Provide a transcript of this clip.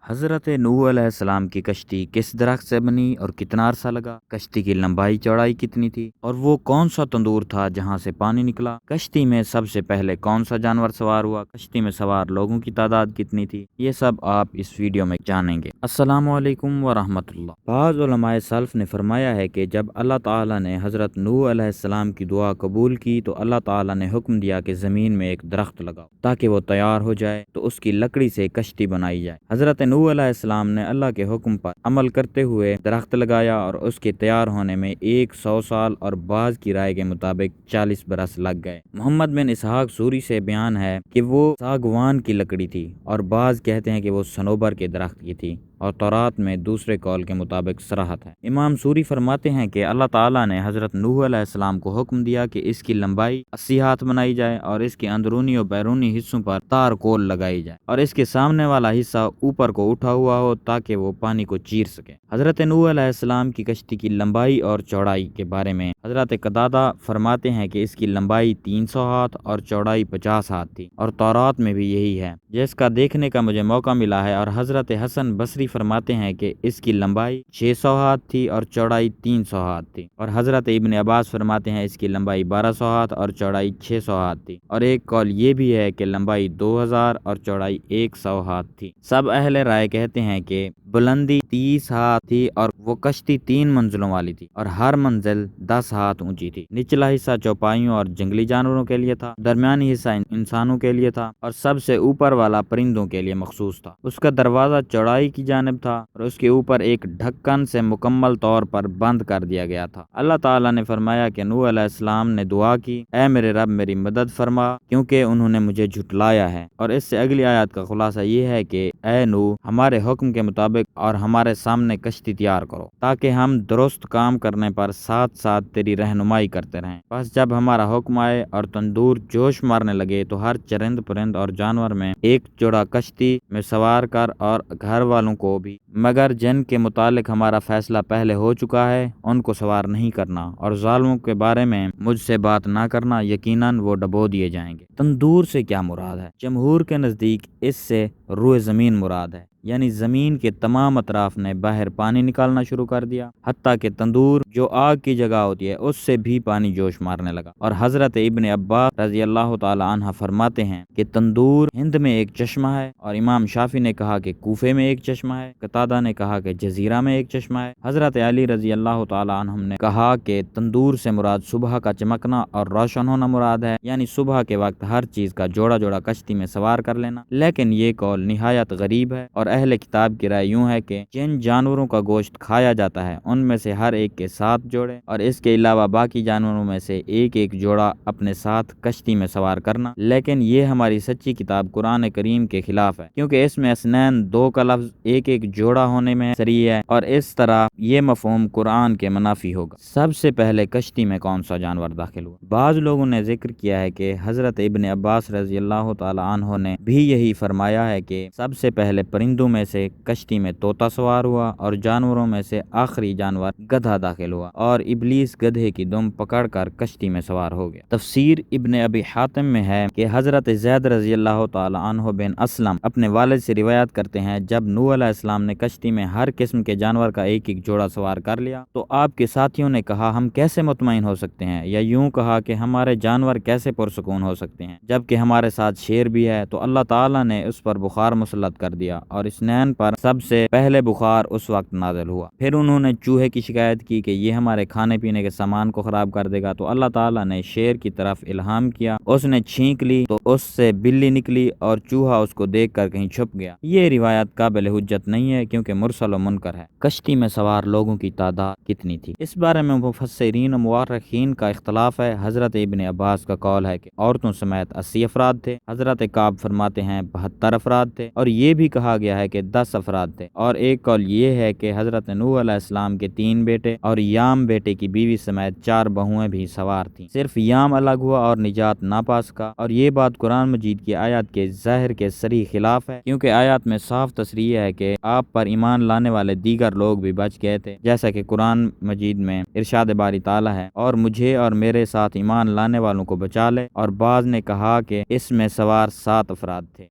حضرت نوح علیہ السلام کی کشتی کس درخت سے بنی اور کتنا عرصہ لگا؟ کشتی کی لمبائی چوڑائی کتنی تھی اور وہ کون سا تندور تھا جہاں سے پانی نکلا؟ کشتی میں سب سے پہلے کون سا جانور سوار ہوا؟ کشتی میں سوار لوگوں کی تعداد کتنی تھی؟ یہ سب آپ اس ویڈیو میں جانیں گے۔ السلام علیکم ورحمۃ اللہ۔ بعض علماء سلف نے فرمایا ہے کہ جب اللہ تعالیٰ نے حضرت نوح علیہ السلام کی دعا قبول کی تو اللہ تعالیٰ نے حکم دیا کہ زمین میں ایک درخت لگاؤ تاکہ وہ تیار ہو جائے تو اس کی لکڑی سے کشتی بنائی جائے۔ حضرت نوح علیہ السلام نے اللہ کے حکم پر عمل کرتے ہوئے درخت لگایا اور اس کے تیار ہونے میں 100 سال اور بعض کی رائے کے مطابق 40 برس لگ گئے۔ محمد بن اسحاق سوری سے بیان ہے کہ وہ ساگوان کی لکڑی تھی اور بعض کہتے ہیں کہ وہ صنوبر کے درخت کی تھی اور تورات میں دوسرے قول کے مطابق صراحت ہے۔ امام سوری فرماتے ہیں کہ اللہ تعالیٰ نے حضرت نوح علیہ السلام کو حکم دیا کہ اس کی لمبائی 80 ہاتھ بنائی جائے اور اس کے اندرونی اور بیرونی حصوں پر تار کول لگائی جائے اور اس کے سامنے والا حصہ اوپر کو اٹھا ہوا ہو تاکہ وہ پانی کو چیر سکے۔ حضرت نوح علیہ السلام کی کشتی کی لمبائی اور چوڑائی کے بارے میں حضرت قتادہ فرماتے ہیں کہ اس کی لمبائی 300 ہاتھ اور چوڑائی 50 ہاتھ تھی اور تورات میں بھی یہی ہے، جس کا دیکھنے کا مجھے موقع ملا ہے۔ اور حضرت حسن بصری فرماتے ہیں کہ اس کی لمبائی 600 ہاتھ تھی اور چوڑائی 300 ہاتھ تھی، اور حضرت ابن عباس فرماتے ہیں اس کی لمبائی 1200 ہاتھ اور چوڑائی 600 ہاتھ تھی، اور ایک قول یہ بھی ہے کہ لمبائی 2000 اور چوڑائی 100 ہاتھ تھی۔ سب اہل رائے کہتے ہیں کہ بلندی 30 ہاتھ تھی اور وہ کشتی 3 منزلوں والی تھی اور ہر منزل 10 ہاتھ اونچی تھی۔ نچلا حصہ چوپائیوں اور جنگلی جانوروں کے لیے تھا، درمیانی حصہ انسانوں کے لیے تھا اور سب سے اوپر والا پرندوں کے لیے مخصوص تھا۔ اس کا دروازہ چوڑائی کی جانب تھا اور اس کے اوپر ایک ڈھکن سے مکمل طور پر بند کر دیا گیا تھا۔ اللہ تعالیٰ نے فرمایا کہ نوح علیہ السلام نے دعا کی، اے میرے رب میری مدد فرما کیونکہ انہوں نے مجھے جھٹلایا ہے۔ اور اس سے اگلی آیات کا خلاصہ یہ ہے کہ اے نوح ہمارے حکم کے مطابق اور ہمارے سامنے کشتی تیار کرو تاکہ ہم درست کام کرنے پر ساتھ ساتھ تیری رہنمائی کرتے رہیں۔ بس جب ہمارا حکم آئے اور تندور جوش مارنے لگے تو ہر چرند پرند اور جانور میں ایک جوڑا کشتی میں سوار کر اور گھر والوں کو بھی، مگر جن کے متعلق ہمارا فیصلہ پہلے ہو چکا ہے ان کو سوار نہیں کرنا، اور ظالموں کے بارے میں مجھ سے بات نہ کرنا، یقیناً وہ ڈبو دیے جائیں گے۔ تندور سے کیا مراد ہے؟ جمہور کے نزدیک اس سے روئے زمین مراد ہے، یعنی زمین کے تمام اطراف نے باہر پانی نکالنا شروع کر دیا، حتیٰ کہ تندور جو آگ کی جگہ ہوتی ہے اس سے بھی پانی جوش مارنے لگا۔ اور حضرت ابن عباس رضی اللہ تعالی عنہ فرماتے ہیں کہ تندور ہند میں ایک چشمہ ہے، اور امام شافعی نے کہا کہ کوفے میں ایک چشمہ ہے، قتادہ نے کہا کہ جزیرہ میں ایک چشمہ ہے، حضرت علی رضی اللہ تعالی عنہ نے کہا کہ تندور سے مراد صبح کا چمکنا اور روشن ہونا مراد ہے، یعنی صبح کے وقت ہر چیز کا جوڑا جوڑا کشتی میں سوار کر لینا۔ لیکن یہ قول نہایت غریب ہے، اور اہل کتاب کی رائے یوں ہے کہ جن جانوروں کا گوشت کھایا جاتا ہے ان میں سے ہر ایک کے 7 جوڑے اور اس کے علاوہ باقی جانوروں میں سے ایک ایک جوڑا اپنے ساتھ کشتی میں سوار کرنا۔ لیکن یہ ہماری سچی کتاب قرآن کریم کے خلاف ہے، کیونکہ اس میں اثنین 2 کا لفظ ایک ایک جوڑا ہونے میں صریح ہے، اور اس طرح یہ مفہوم قرآن کے منافی ہوگا۔ سب سے پہلے کشتی میں کون سا جانور داخل ہوا؟ بعض لوگوں نے ذکر کیا ہے کہ حضرت ابن عباس رضی اللہ تعالی عنہ نے بھی یہی فرمایا ہے کہ سب سے پہلے پرندوں میں سے کشتی میں طوطا سوار ہوا اور جانوروں میں سے آخری جانور گدھا داخل ہوا، اور ابلیس گدھے کی دم پکڑ کر کشتی میں سوار ہو گیا۔ تفسیر ابن ابی حاتم میں ہے کہ حضرت زید رضی اللہ تعالی عنہ بن اسلم اپنے والد سے روایت کرتے ہیں جب نوح علیہ السلام نے کشتی میں ہر قسم کے جانور کا ایک ایک جوڑا سوار کر لیا تو آپ کے ساتھیوں نے کہا ہم کیسے مطمئن ہو سکتے ہیں، یا یوں کہا کہ ہمارے جانور کیسے پرسکون ہو سکتے ہیں جبکہ ہمارے ساتھ شیر بھی ہے؟ تو اللہ تعالیٰ نے اس پر بخار مسلط کر دیا اور اسنین پر سب سے پہلے بخار اس وقت نازل ہوا۔ پھر انہوں نے چوہے کی شکایت کی کہ یہ ہمارے کھانے پینے کے سامان کو خراب کر دے گا، تو اللہ تعالیٰ نے شیر کی طرف الہام کیا، اس نے چھینک لی تو اس سے بلی نکلی اور چوہا اس کو دیکھ کر کہیں چھپ گیا۔ یہ روایت قابل حجت نہیں ہے کیونکہ مرسل و منکر ہے۔ کشتی میں سوار لوگوں کی تعداد کتنی تھی؟ اس بارے میں مفسرین و مورخین کا اختلاف ہے۔ حضرت ابن عباس کا قول ہے کہ عورتوں سمیت 80 افراد تھے، حضرت کعب فرماتے ہیں 72 افراد تھے، اور یہ بھی کہا گیا ہے کہ 10 افراد تھے، اور ایک قول یہ ہے کہ حضرت نوح علیہ السلام کے 3 بیٹے اور یام بیٹے کی بیوی سمیت 4 بہویں بھی سوار تھیں۔ صرف یام الگ ہوا اور نجات نہ پا سکا، اور یہ بات قرآن مجید کی آیات کے ظاہر کے صریح خلاف ہے، کیونکہ آیات میں صاف تصریح ہے کہ آپ پر ایمان لانے والے دیگر لوگ بھی بچ گئے تھے، جیسا کہ قرآن مجید میں ارشاد باری تعالیٰ ہے، اور مجھے اور میرے ساتھ ایمان لانے والوں کو بچا لے، اور بعض نے کہا کہ اس میں سوار 7 افراد تھے۔